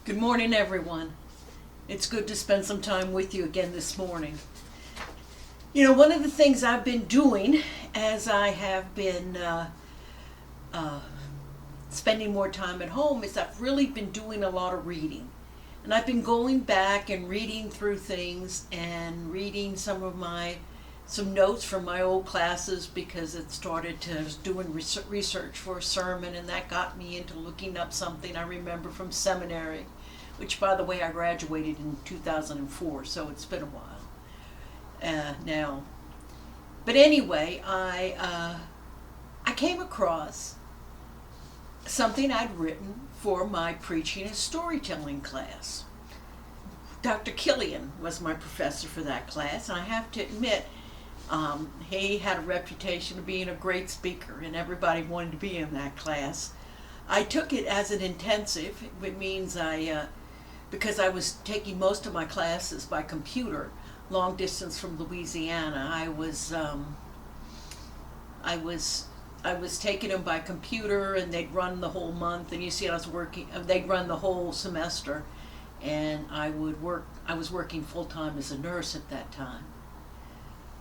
Good morning, everyone. It's good to spend some time with you again this morning. You know, one of the things I've been doing as I have been uh, spending more time at home is I've really been doing a lot of reading. And I've been going back and reading through things and reading some notes from my old classes because I was doing research for a sermon, and that got me into looking up something I remember from seminary, which, by the way, I graduated in 2004, so it's been a while now. But anyway, I came across something I'd written for my preaching and storytelling class. Dr. Killian was my professor for that class, and I have to admit, he had a reputation of being a great speaker, and everybody wanted to be in that class. I took it as an intensive. It means because I was taking most of my classes by computer, long distance from Louisiana. I was taking them by computer, and they'd run the whole month. And you see, they'd run the whole semester, and I was working full time as a nurse at that time.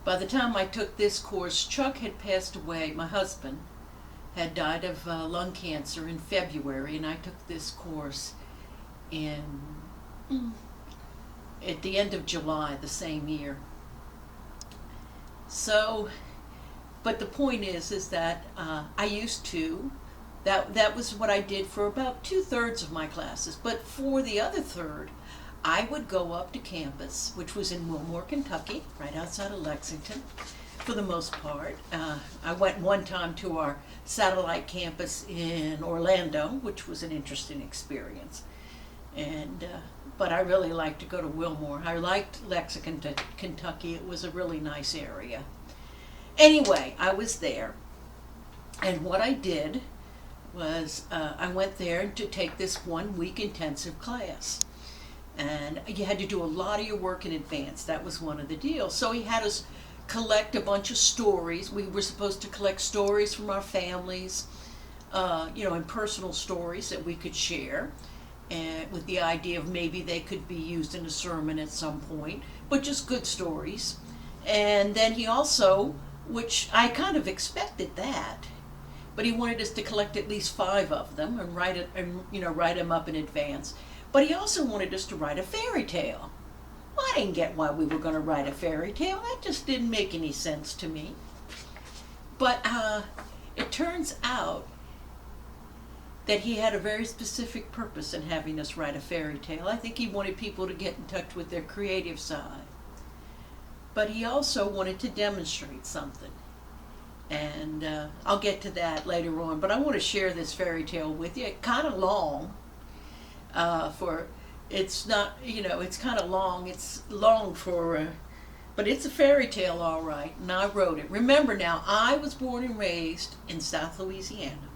By the time I took this course, Chuck had passed away. My husband had died of lung cancer in February, and I took this course at the end of July the same year. So, but the point is that I used to. That was what I did for about 2/3 of my classes. But for the other third, I would go up to campus, which was in Wilmore, Kentucky, right outside of Lexington, for the most part. I went one time to our satellite campus in Orlando, which was an interesting experience. But I really liked to go to Wilmore. I liked Lexington, Kentucky. It was a really nice area. Anyway, I was there, and what I did was I went there to take this 1 week intensive class. And you had to do a lot of your work in advance. That was one of the deals. So he had us collect a bunch of stories. We were supposed to collect stories from our families, and personal stories that we could share, and with the idea of maybe they could be used in a sermon at some point, but just good stories. And then he also, which I kind of expected that, but he wanted us to collect at least 5 of them and write them up in advance. But he also wanted us to write a fairy tale. Well, I didn't get why we were going to write a fairy tale. That just didn't make any sense to me. But it turns out that he had a very specific purpose in having us write a fairy tale. I think he wanted people to get in touch with their creative side. But he also wanted to demonstrate something. And I'll get to that later on. But I want to share this fairy tale with you. It's kind of long. It's not, it's kind of long. It's long but it's a fairy tale, all right. And I wrote it. Remember now, I was born and raised in South Louisiana.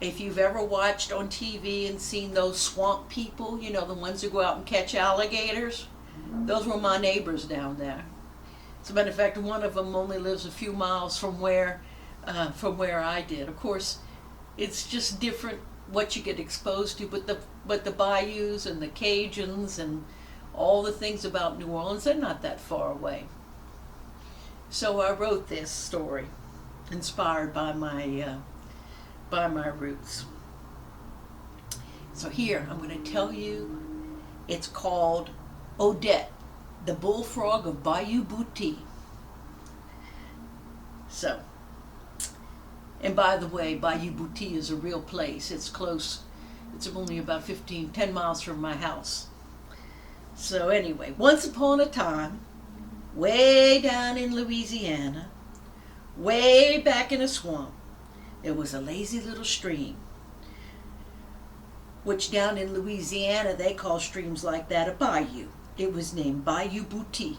If you've ever watched on TV and seen those swamp people, the ones who go out and catch alligators, those were my neighbors down there. As a matter of fact, one of them only lives a few miles from where I did. Of course, it's just different what you get exposed to, but the bayous and the Cajuns and all the things about New Orleans, they're not that far away. So I wrote this story, inspired by my roots. So here, I'm going to tell you, it's called Odette, the Bullfrog of Bayou Boutte. So, and by the way, Bayou Boutte is a real place. It's close. It's only about 10 miles from my house. So anyway, once upon a time, way down in Louisiana, way back in a swamp, there was a lazy little stream, which down in Louisiana they call streams like that a bayou. It was named Bayou Boutte.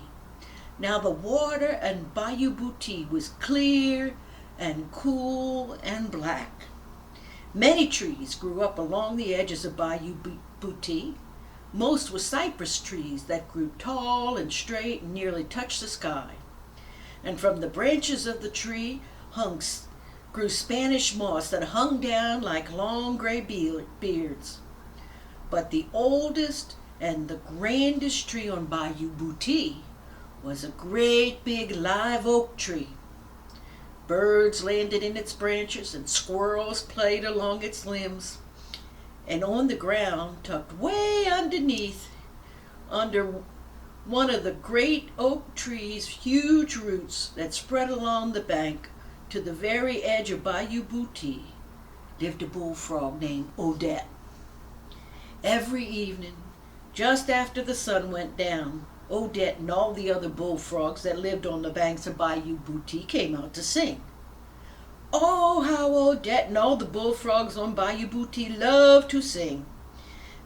Now the water in Bayou Boutte was clear and cool and black. Many trees grew up along the edges of Bayou Boutte. Most were cypress trees that grew tall and straight and nearly touched the sky. And from the branches of the tree grew Spanish moss that hung down like long gray beards. But the oldest and the grandest tree on Bayou Booty was a great big live oak tree. Birds landed in its branches and squirrels played along its limbs. And on the ground, tucked way underneath, under one of the great oak tree's huge roots that spread along the bank to the very edge of Bayou Booty, lived a bullfrog named Odette. Every evening, just after the sun went down, Odette and all the other bullfrogs that lived on the banks of Bayou Booty came out to sing. Oh, how Odette and all the bullfrogs on Bayou Booty loved to sing.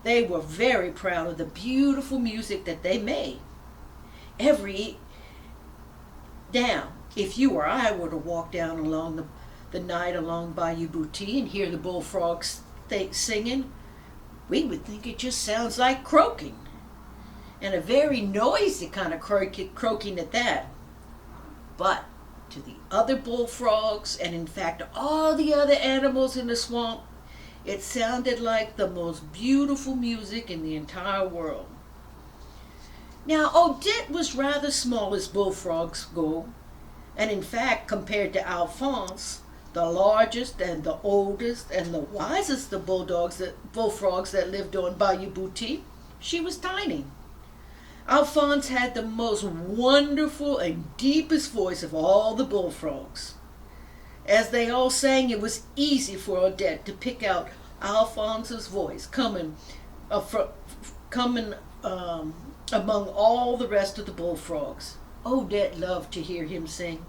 They were very proud of the beautiful music that they made. Now, if you or I were to walk down along the night along Bayou Booty and hear the bullfrogs singing, we would think it just sounds like croaking. And a very noisy kind of croaking at that. But to the other bullfrogs, and in fact all the other animals in the swamp, it sounded like the most beautiful music in the entire world. Now, Odette was rather small as bullfrogs go, and in fact, compared to Alphonse, the largest and the oldest and the wisest of bullfrogs that lived on Bayou Booty, she was tiny. Alphonse had the most wonderful and deepest voice of all the bullfrogs. As they all sang, it was easy for Odette to pick out Alphonse's voice coming among all the rest of the bullfrogs. Odette loved to hear him sing.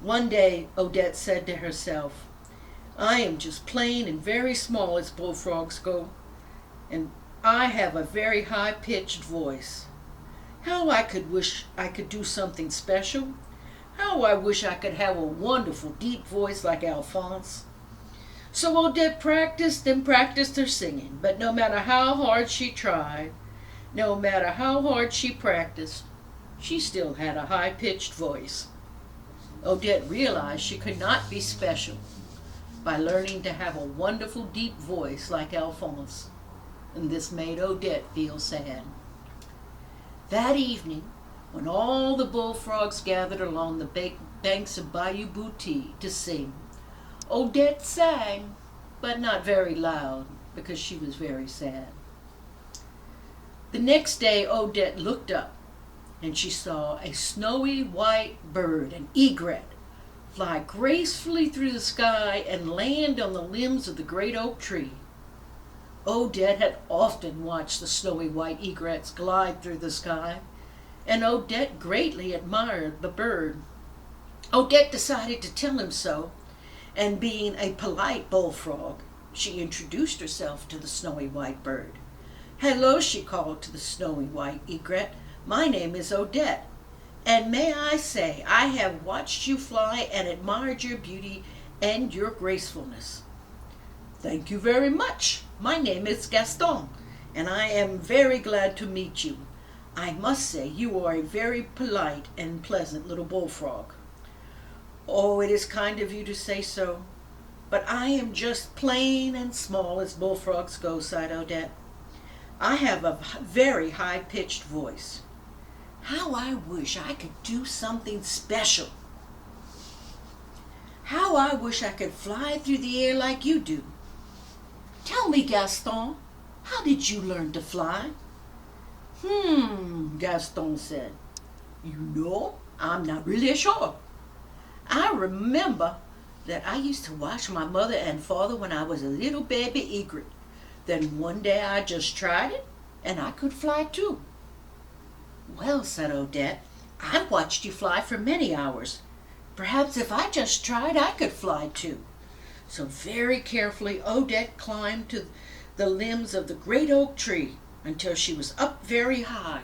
One day, Odette said to herself, I am just plain and very small as bullfrogs go, and I have a very high-pitched voice. How I could wish I could do something special. How I wish I could have a wonderful deep voice like Alphonse. So Odette practiced and practiced her singing, but no matter how hard she tried, no matter how hard she practiced, she still had a high-pitched voice. Odette realized she could not be special by learning to have a wonderful deep voice like Alphonse, and this made Odette feel sad. That evening, when all the bullfrogs gathered along the banks of Bayou Booty to sing, Odette sang, but not very loud, because she was very sad. The next day, Odette looked up, and she saw a snowy white bird, an egret, fly gracefully through the sky and land on the limbs of the great oak tree. Odette had often watched the snowy white egrets glide through the sky, and Odette greatly admired the bird. Odette decided to tell him so, and being a polite bullfrog, she introduced herself to the snowy white bird. Hello, she called to the snowy white egret. My name is Odette, and may I say I have watched you fly and admired your beauty and your gracefulness. Thank you very much. My name is Gaston, and I am very glad to meet you. I must say you are a very polite and pleasant little bullfrog. Oh, it is kind of you to say so, but I am just plain and small as bullfrogs go, sighed Odette. I have a very high-pitched voice. How I wish I could do something special. How I wish I could fly through the air like you do. Tell me, Gaston, how did you learn to fly? Gaston said. You know, I'm not really sure. I remember that I used to watch my mother and father when I was a little baby egret. Then one day I just tried it, and I could fly too. Well, said Odette, I've watched you fly for many hours. Perhaps if I just tried, I could fly too. So very carefully, Odette climbed to the limbs of the great oak tree until she was up very high.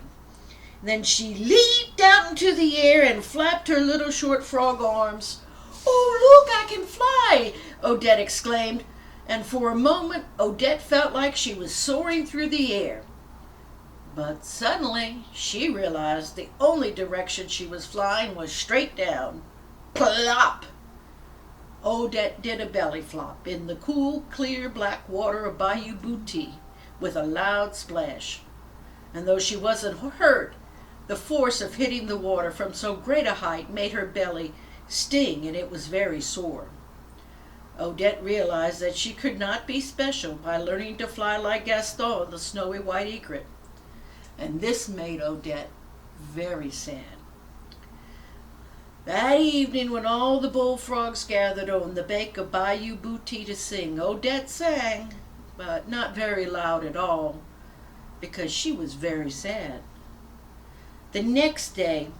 Then she leaped out into the air and flapped her little short frog arms. Oh, look, I can fly, Odette exclaimed. And for a moment, Odette felt like she was soaring through the air. But suddenly, she realized the only direction she was flying was straight down. Plop! Odette did a belly flop in the cool, clear black water of Bayou Booty, with a loud splash. And though she wasn't hurt, the force of hitting the water from so great a height made her belly sting, and it was very sore. Odette realized that she could not be special by learning to fly like Gaston, the snowy white egret. And this made Odette very sad. That evening, when all the bullfrogs gathered on the bank of Bayou Booty to sing, Odette sang, but not very loud at all, because she was very sad. The next day,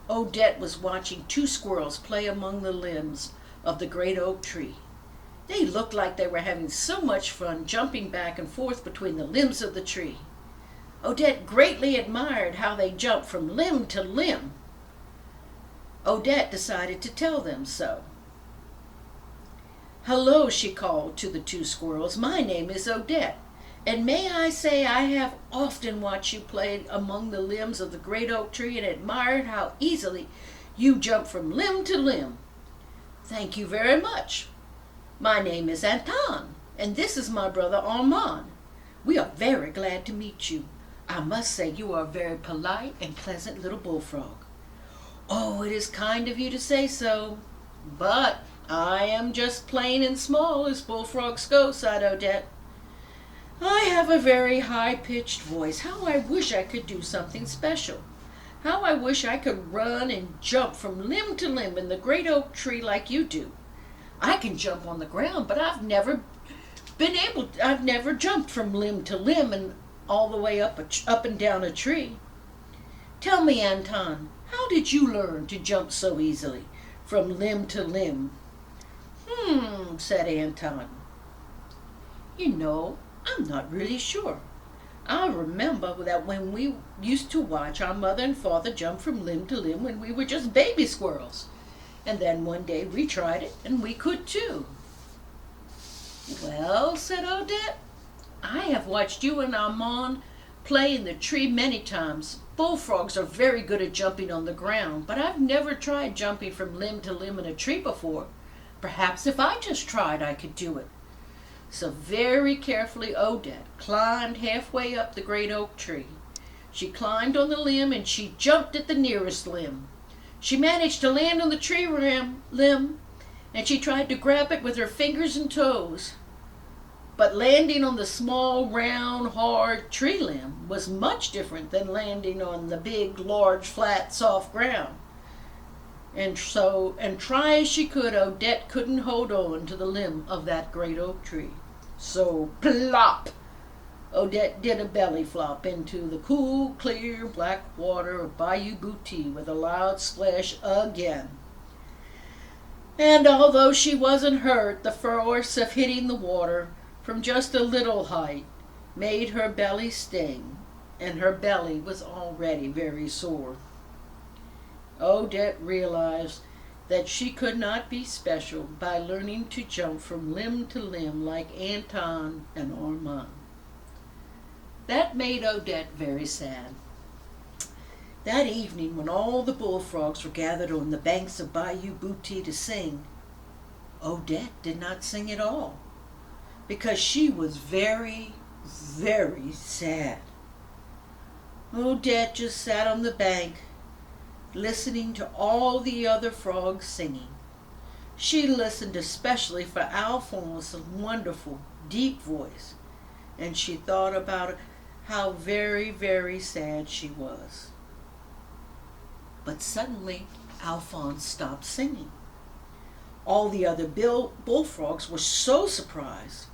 Odette was watching two squirrels play among the limbs of the great oak tree. They looked like they were having so much fun jumping back and forth between the limbs of the tree. Odette greatly admired how they jumped from limb to limb. Odette decided to tell them so. "Hello," she called to the two squirrels. "My name is Odette, and may I say I have often watched you play among the limbs of the great oak tree and admired how easily you jump from limb to limb. Thank you very much. My name is Anton, and this is my brother Armand. We are very glad to meet you. I must say you are a very polite and pleasant little bullfrog." "Oh, it is kind of you to say so, but I am just plain and small as bullfrogs go," sighed Odette. "I have a very high-pitched voice. How I wish I could do something special. How I wish I could run and jump from limb to limb in the great oak tree like you do. I can jump on the ground, but I've never jumped from limb to limb and all the way up and down a tree. Tell me, Anton, how did you learn to jump so easily from limb to limb?" Said Anton. I'm not really sure. I remember that when we used to watch our mother and father jump from limb to limb when we were just baby squirrels. And then one day we tried it, and we could too." "Well," said Odette, "I have watched you and Armand play in the tree many times. Bullfrogs are very good at jumping on the ground, but I've never tried jumping from limb to limb in a tree before. Perhaps if I just tried, I could do it." So very carefully Odette climbed halfway up the great oak tree. She climbed on the limb and she jumped at the nearest limb. She managed to land on the tree limb, and she tried to grab it with her fingers and toes. But landing on the small, round, hard tree limb was much different than landing on the big, large, flat, soft ground. And try as she could, Odette couldn't hold on to the limb of that great oak tree. So plop! Odette did a belly flop into the cool, clear, black water of Bayou Booty with a loud splash again. And although she wasn't hurt, the force of hitting the water from just a little height made her belly sting, and her belly was already very sore. Odette realized that she could not be special by learning to jump from limb to limb like Anton and Armand. That made Odette very sad. That evening, when all the bullfrogs were gathered on the banks of Bayou Booty to sing, Odette did not sing at all, because she was very, very sad. Odette just sat on the bank, listening to all the other frogs singing. She listened especially for Alphonse's wonderful, deep voice, and she thought about how very, very sad she was. But suddenly, Alphonse stopped singing. All the other bullfrogs were so surprised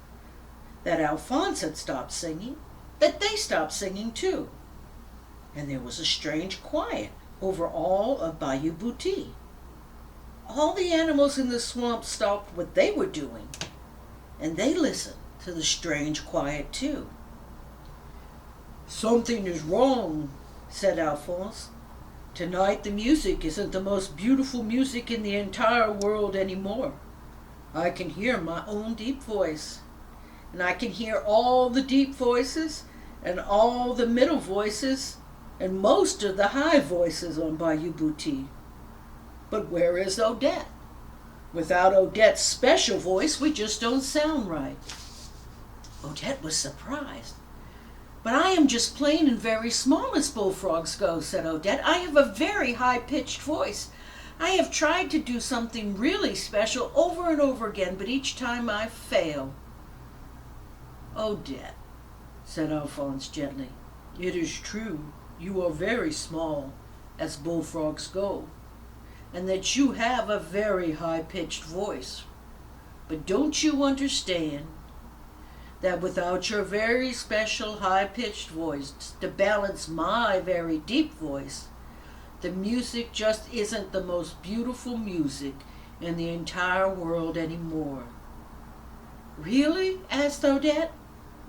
that Alphonse had stopped singing that they stopped singing too. And there was a strange quiet over all of Bayou Booty. All the animals in the swamp stopped what they were doing, and they listened to the strange quiet too. "Something is wrong," said Alphonse. "Tonight the music isn't the most beautiful music in the entire world anymore. I can hear my own deep voice, and I can hear all the deep voices and all the middle voices and most of the high voices on Bayou Booty. But where is Odette? Without Odette's special voice, we just don't sound right." Odette was surprised. But I am just plain and very small as bullfrogs go, said Odette. I have a very high-pitched voice. I have tried to do something really special over and over again, but each time I fail. Odette, said Alphonse gently, it is true you are very small as bullfrogs go, and that you have a very high-pitched voice. But don't you understand that without your very special high-pitched voice to balance my very deep voice, the music just isn't the most beautiful music in the entire world anymore? Really? Asked Odette.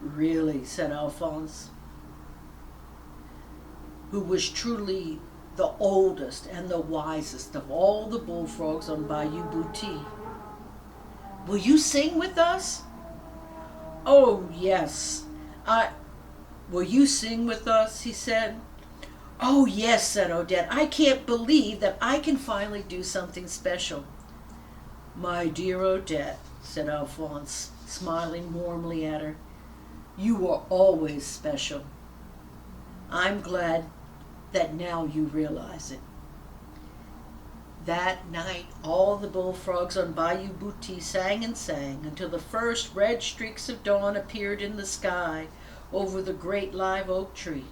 Really, said Alphonse, who was truly the oldest and the wisest of all the bullfrogs on Bayou Boutique. Will you sing with us? Oh, yes. Will you sing with us? He said. Oh, yes, said Odette. I can't believe that I can finally do something special. My dear Odette, said Alphonse, smiling warmly at her, you are always special. I'm glad that now you realize it. That night, all the bullfrogs on Bayou Boutique sang and sang until the first red streaks of dawn appeared in the sky over the great live oak tree.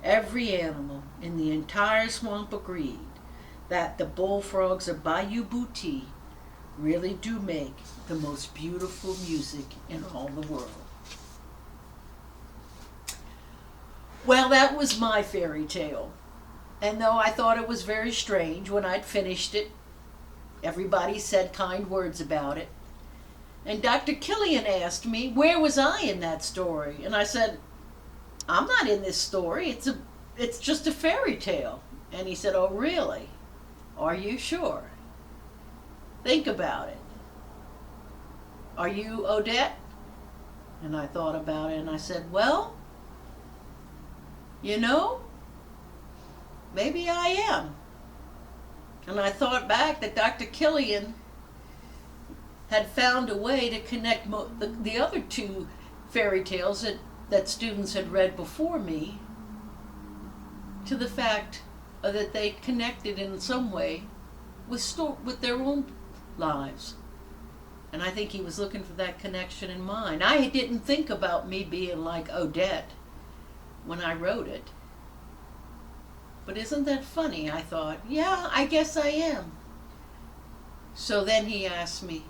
Every animal in the entire swamp agreed that the bullfrogs of Bayou Boutique really do make the most beautiful music in all the world. Well, that was my fairy tale. And though I thought it was very strange when I'd finished it, everybody said kind words about it. And Dr. Killian asked me, where was I in that story? And I said, I'm not in this story. It's just a fairy tale. And he said, oh, really? Are you sure? Think about it. Are you Odette? And I thought about it and I said, well, you know, maybe I am. And I thought back that Dr. Killian had found a way to connect the other two fairy tales that students had read before me to the fact that they connected in some way with their own lives. And I think he was looking for that connection in mine. I didn't think about me being like Odette when I wrote it. But isn't that funny? I thought, yeah, I guess I am. So then he asked me,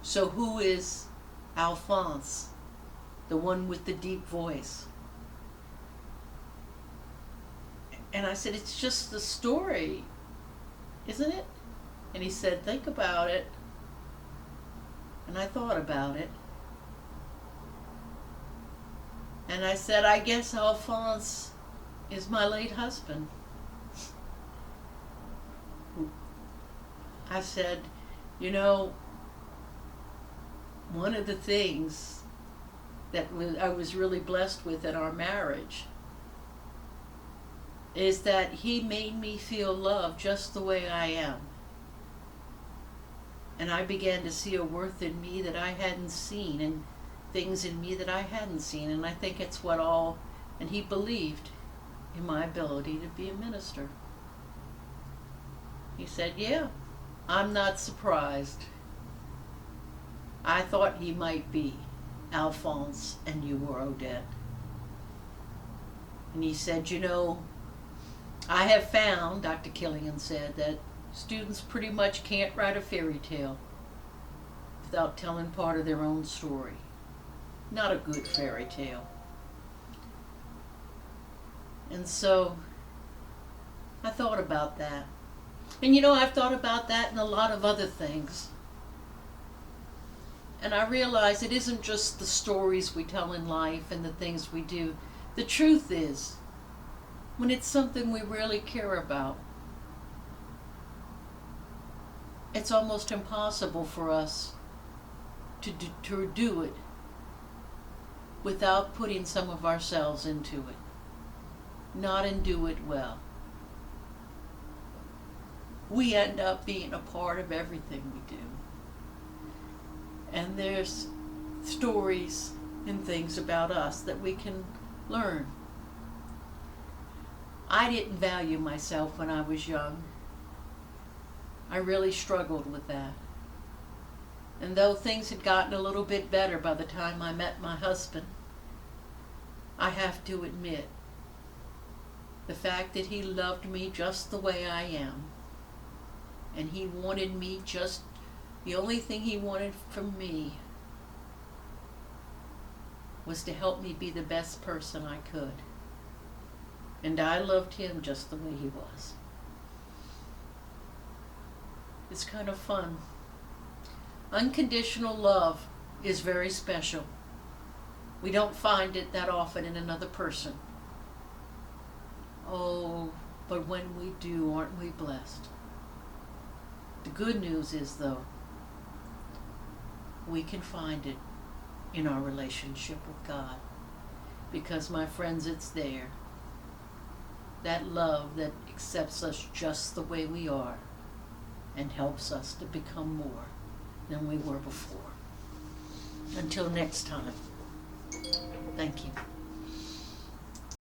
so who is Alphonse, the one with the deep voice? And I said, it's just the story, isn't it? And he said, think about it. And I thought about it. And I said, I guess Alphonse is my late husband. I said, you know, one of the things that I was really blessed with in our marriage is that he made me feel loved just the way I am. And I began to see a worth in me that I hadn't seen and things in me that I hadn't seen. And I think it's and he believed in my ability to be a minister. He said, yeah, I'm not surprised. I thought he might be Alphonse and you were Odette. And he said, you know, I have found, Dr. Killian said, that students pretty much can't write a fairy tale without telling part of their own story. Not a good fairy tale. And so I thought about that. And you know, I've thought about that and a lot of other things. And I realize it isn't just the stories we tell in life and the things we do. The truth is, when it's something we really care about, it's almost impossible for us to do it without putting some of ourselves into it. Not and do it well. We end up being a part of everything we do. And there's stories and things about us that we can learn. I didn't value myself when I was young. I really struggled with that. And though things had gotten a little bit better by the time I met my husband, I have to admit, the fact that he loved me just the way I am, and he wanted me just, the only thing he wanted from me was to help me be the best person I could. And I loved him just the way he was. It's kind of fun. Unconditional love is very special. We don't find it that often in another person. Oh, but when we do, aren't we blessed? The good news is, though, we can find it in our relationship with God. Because, my friends, it's there. That love that accepts us just the way we are and helps us to become more than we were before. Until next time, thank you.